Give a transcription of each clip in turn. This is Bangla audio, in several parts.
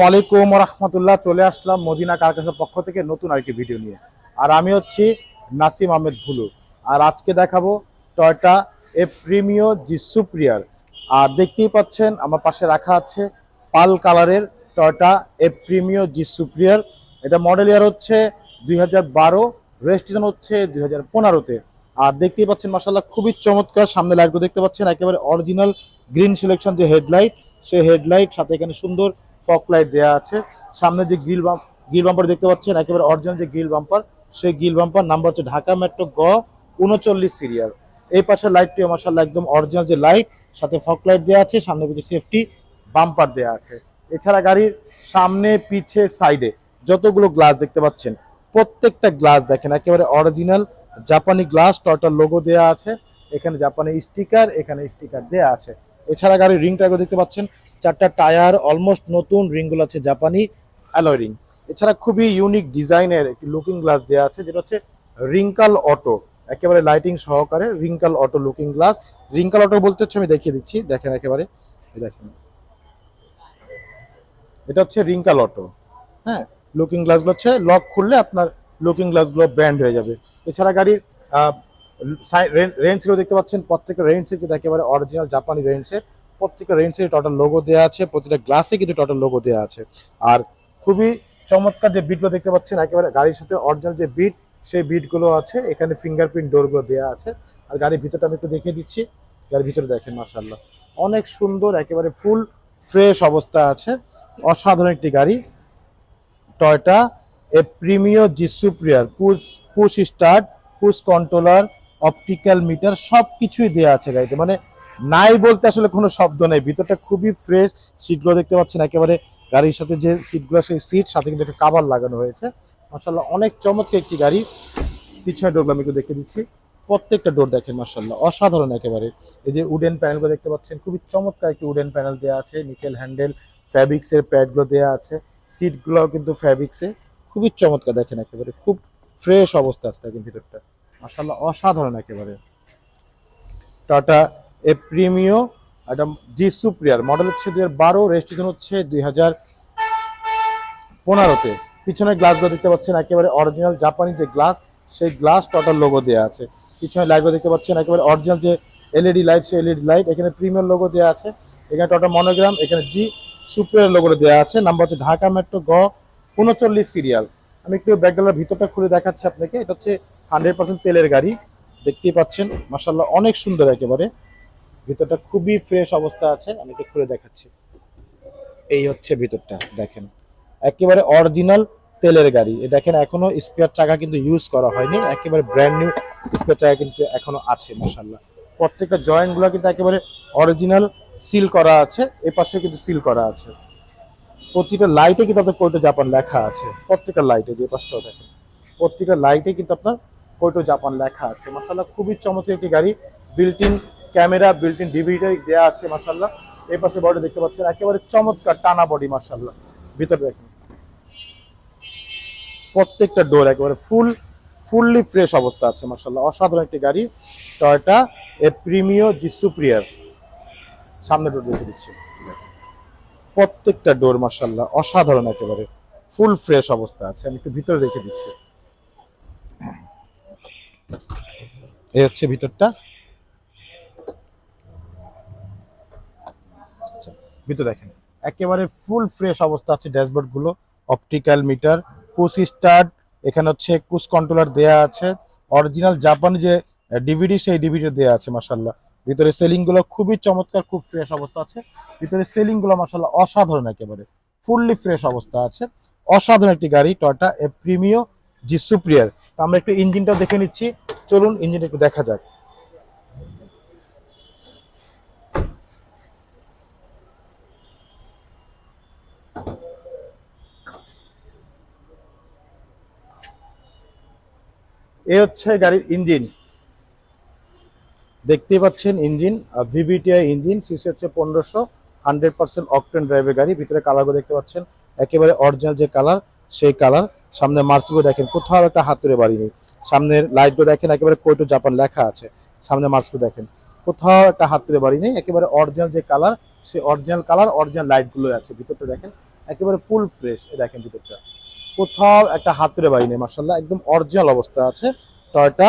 ওয়ালাইকুম রহমতুল্লাহ। চলে আসলাম মদিনা কারখানার পক্ষ থেকে নতুন আরেকটি ভিডিও নিয়ে। আর আমি হচ্ছি নাসিম আহমেদ ভুলু। আর আজকে দেখাবো টয়োটা প্রিমিও জি সুপ্রিয়ার। আর দেখতেই পাচ্ছেন আমার পাশে রাখা আছে পাল কালারের টয়োটা প্রিমিও জি সুপ্রিয়ার। এটা মডেল ইয়ার হচ্ছে 2012, রেজিস্ট্রেশন হচ্ছে 2015-তে। আর দেখতেই পাচ্ছেন মাশাআল্লাহ খুবই চমৎকার। সামনে লাইটগুলো দেখতে পাচ্ছেন একেবারে অরিজিনাল গ্রিন সিলেকশন যে হেডলাইট, সেই হেডলাইট সাথে এখানে সুন্দর ফগ লাইট দেওয়া আছে। সামনে যে গ্রিল বাম্পার দেখতে পাচ্ছেন একেবারে অরিজিনাল যে গ্রিল বাম্পার, সেই গ্রিল বাম্পার নাম্বার হচ্ছে ঢাকা মেট্রো গ 39 সিরিয়াল। এই পাশের লাইটটিও মাশাআল্লাহ একদম অরিজিনাল যে লাইট, সাথে ফগ লাইট দেওয়া আছে, সামনে কিছু সেফটি বাম্পার দেওয়া আছে। এছাড়া গাড়ির সামনে পিছে সাইডে যতগুলো গ্লাস দেখতে পাচ্ছেন প্রত্যেকটা গ্লাস দেখেন একেবারে অরিজিনাল জাপানি গ্লাস, টয়োটার লোগো দেওয়া আছে, এখানে জাপানি স্টিকার, এখানে স্টিকার দেওয়া আছে। এছাড়া গাড়ির রিং টায়ারগুলো দেখতে পাচ্ছেন, চারটা টায়ার অলমোস্ট নতুন, রিংগুলো আছে জাপানি অ্যালয় রিং। এছাড়া খুবই ইউনিক ডিজাইনের একটি লুকিং গ্লাস দেওয়া আছে, যেটা হচ্ছে রিঙ্কাল অটো, একেবারে লাইটিং সহকারে Rinkal auto looking glass. Rinkal auto বলতে হচ্ছে আমি দেখিয়ে দিচ্ছি, দেখেন একেবারে দেখেন এটা হচ্ছে রিঙ্কাল অটো। হ্যাঁ, লুকিং গ্লাসগুলো হচ্ছে লক খুললে আপনার লুকিং গ্লাসগুলো ব্যান্ড হয়ে যাবে। এছাড়া গাড়ির রেঞ্জগুলো দেখতে পাচ্ছেন, প্রত্যেকটা রেঞ্জের কিন্তু একেবারে অরিজিনাল জাপানি রেঞ্জের, প্রত্যেকটা রেঞ্জের টোটাল লোগো দেওয়া আছে, প্রতিটা গ্লাসে কিন্তু টোটাল লোগো দেওয়া আছে। আর খুবই চমৎকার যে বিটগুলো দেখতে পাচ্ছেন একেবারে গাড়ির সাথে অরিজিনাল যে বিট, সেই বিটগুলো আছে, এখানে ফিঙ্গারপ্রিন্ট ডোরগুলো দেওয়া আছে। আর গাড়ির ভিতরটা আমি একটু দেখিয়ে দিচ্ছি। গাড়ির ভিতরে দেখেন মাশাআল্লাহ অনেক সুন্দর, একেবারে ফুল ফ্রেশ অবস্থা আছে। অসাধারণ একটি গাড়ি টয়োটা প্রিমিও জি সুপ্রিয়ার। Push start, push controller, optical meter সব কিছুই দেওয়া আছে গাড়িতে, মানে নাই বলতে আসলে কোনো শব্দ নেই। ভিতরটা খুবই ফ্রেশ। সিটগুলো দেখতে পাচ্ছেন একেবারে গাড়ির সাথে যে সিটগুলো, সেই সিট সাথে কিন্তু একটা কাভার লাগানো হয়েছে। মাশাআল্লাহ অনেক চমৎকার একটি গাড়ি। পিছনে ডোরগুলো আমি একটু দেখে দিচ্ছি, প্রত্যেকটা ডোর দেখেন মাশাআল্লাহ অসাধারণ একেবারে। এই যে উডেন প্যানেলগুলো দেখতে পাচ্ছেন, খুবই চমৎকার একটি উডেন প্যানেল দেওয়া আছে, নিকেল হ্যান্ডেল, ফ্যাব্রিক্সের প্যাডগুলো দেওয়া আছে, সিটগুলোও কিন্তু ফ্যাব্রিক্সে, খুবই চমৎকার দেখেন একেবারে খুব ফ্রেশ অবস্থা আছে দেখেন ভিতরটা মাশাআল্লাহ অসাধারণ একেবারে। টাটা প্রিমিও একটা জি সুপ্রিয়ার, মডেল হচ্ছে 2012, রেজিস্ট্রেশন হচ্ছে 2015-তে। পিছনের গ্লাসগুলো দেখতে পাচ্ছেন একেবারে অরিজিনাল জাপানি যে গ্লাস, সেই গ্লাস টোটাল লোগো দেওয়া আছে। পিছনে লাইটগুলো দেখতে পাচ্ছেন একেবারে অরিজিনাল যে এলইডি লাইট, সেই এলইডি লাইট, এখানে প্রিমিয়ার লোগো দেওয়া আছে, এখানে টোটাল মনোগ্রাম, এখানে জি সুপ্রিয়ার লোগোটা দেওয়া আছে। নাম্বার হচ্ছে ঢাকা মেট্রো গ 39 সিরিয়াল। আমি একটু ব্যাকগ্রাউন্ডের ভিতরটা খুলে দেখাচ্ছি আপনাকে। এটা হচ্ছে 100% তেলের গাড়ি, দেখতেই পাচ্ছেন মাশাআল্লাহ অনেক সুন্দর একেবারে। ভিতরটা খুবই ফ্রেশ অবস্থা আছে, আমি একটু খুলে দেখাচ্ছি। এই হচ্ছে ভিতরটা দেখেন, একেবারে অরিজিনাল তেলের গাড়ি। এ দেখেন এখনো স্পেয়ার চাকা কিন্তু ইউজ করা হয়নি, একেবারে ব্র্যান্ড নিউ স্পেয়ার চাকা কিন্তু এখনো আছে মাশাআল্লাহ। প্রত্যেকটা জয়েন্ট গুলো কিন্তু একেবারে অরিজিনাল সিল করা আছে, এ পাশে কিন্তু সিল করা আছে। প্রতিটা লাইটে কিন্তু আপনার কোটো জাপান লেখা আছে, প্রত্যেকটা লাইটে, যে পাশটাও দেখেন প্রত্যেকটা লাইটে কিন্তু আপনার কোটো জাপান লেখা আছে মাশাআল্লাহ। খুবই চমৎকার একটি গাড়ি, built in camera, built in DVD দেওয়া আছে মাশাআল্লাহ। এই পাশে বডি দেখতে পাচ্ছেন একেবারে চমৎকার টানা বডি মাশাআল্লাহ। ভিতরে দেখেন প্রত্যেকটা ডোর একেবারে ফুললি ফ্রেশ অবস্থা আছে মাশাআল্লাহ। অসাধারণ একটি গাড়ি টয়োটা প্রিমিও জি সুপ্রিয়ার। সামনে ডোর দেখে দিচ্ছি, প্রত্যেকটা ডোর মাশাআল্লাহ অসাধারণ একেবারে ফুল ফ্রেশ অবস্থা আছে। আমি একটু ভিতরে রেখে দিচ্ছি, এই হচ্ছে ভিতরটা। আচ্ছা, ভিতরে দেখেন একেবারে ফুল ফ্রেশ অবস্থা আছে। ড্যাশবোর্ড গুলো, অপটিক্যাল মিটার, পুশ স্টার্ট, এখানে হচ্ছে পুশ কন্ট্রোলার দেয়া আছে, অরিজিনাল জাপানি যে ডিভিডি, সেই ডিভিডি দেয়া আছে মাশাআল্লাহ। ভিতরে সেলিং গুলো খুবই চমৎকার, খুব ফ্রেশ অবস্থা আছে। ভিতরে সেলিং গুলো মাশাআল্লাহ অসাধারণ একেবারে ফুললি ফ্রেশ অবস্থা আছে। অসাধারণ একটি গাড়ি টয়োটা প্রিমিও জি সুপ্রিয়ার। তো আমরা একটু ইঞ্জিনটাও দেখে নিচ্ছি, চলুন ইঞ্জিনটা একটু দেখা যাক। এ হচ্ছে গাড়ির ইঞ্জিন, দেখতেই পাচ্ছেন ইঞ্জিন ভিভিটিআই ইঞ্জিন, সিসি হচ্ছে 1500, 100% অকটেন ড্রাইভের গাড়ি। ভিতরে কালারগুলো দেখতে পাচ্ছেন একেবারে অরিজিনাল যে কালার, সেই কালার। সামনে মার্সিগুলো দেখেন কোথাও একটা হাতুড়ে বাড়ি নেই। সামনের লাইটগুলো দেখেন একেবারে কোটো জাপান লেখা আছে। সামনে মার্সিগুলো দেখেন কোথাও একটা হাতুড়ে বাড়ি নেই, একেবারে অরিজিনাল যে কালার, সেই অরিজিনাল কালার, অরিজিনাল লাইটগুলো আছে। ভিতরটা দেখেন একেবারে ফুল ফ্রেশ। দেখেন ভিতরটা কোথাও একটা হাতুড়ে বাড়ি নেই, মার্শাল্লাহ একদম অরিজিনাল অবস্থা আছে। টয়োটা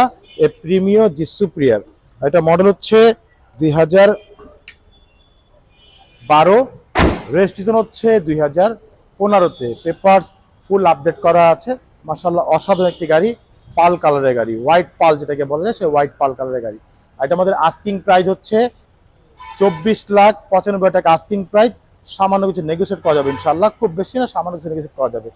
প্রিমিও জিসু প্রিয়ার, এটা মডেল হচ্ছে 2012, রেজিস্ট্রেশন হচ্ছে 2015-তে, পেপারস ফুল আপডেট করা আছে। মার্শাল্লাহ অসাধারণ একটি গাড়ি, পাল কালারের গাড়ি, হোয়াইট পাল যেটাকে বলা যায়, সে হোয়াইট পাল কালারের গাড়ি। এটা আমাদের আস্কিং প্রাইস হচ্ছে 24,95,000 টাকা আস্কিং প্রাইস। সামান্য কিছু নেগোসিয়েট করা যাবে ইনশাল্লাহ, খুব বেশি না, সামান্য কিছু নেগোসিয়েট করা যাবে।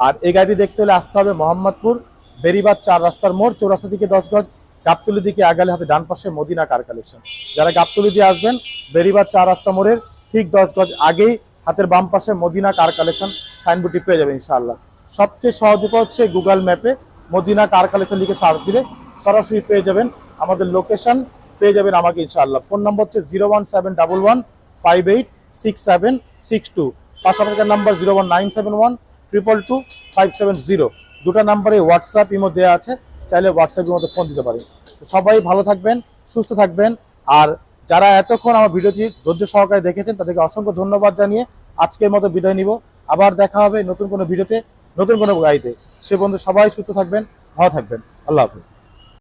আর এই গাড়ি দেখতে হলে আসতে হবে মোহাম্মদপুর বেরিবাদ 4 রাস্তার মোড়, চৌরাস্তা দিকে 10 গজ, গাবতলি দিকে আগালে হাতে ডান পাশে মদিনা কার কালেকশন। যারা গাবতলি দিয়ে আসবেন বেরিবাদ 4 রাস্তা মোড়ের ঠিক 10 গজ আগেই হাতের বাম পাশে মদিনা কার কালেকশন সাইনবোর্ডটি পেয়ে যাবেন ইনশাআল্লাহ। সবচেয়ে সহজ উপায় হচ্ছে গুগল ম্যাপে মদিনা কার কালেকশন লিখে সার্চ দিলে সরাসরি পেয়ে যাবেন আমাদের লোকেশন, পেয়ে যাবেন আমাকে ইনশাআল্লাহ। ফোন নম্বর হচ্ছে 01711586762, পাশাপাশি নাম্বার 01971222570। দুটো নাম্বারে হোয়াটসঅ্যাপ ইমো দেওয়া আছে, চাইলে হোয়াটসঅ্যাপের মধ্যে ফোন দিতে পারেন। তো সবাই ভালো থাকবেন, সুস্থ থাকবেন। আর যারা এতক্ষণ আমার ভিডিওটি ধৈর্য সহকারে দেখেছেন তাদেরকে অসংখ্য ধন্যবাদ জানিয়ে আজকের মতো বিদায় নিব। আবার দেখা হবে নতুন কোনো ভিডিওতে, নতুন কোনো গাড়িতে। সে বন্ধু সবাই সুস্থ থাকবেন, ভালো থাকবেন। আল্লাহ হাফিজ।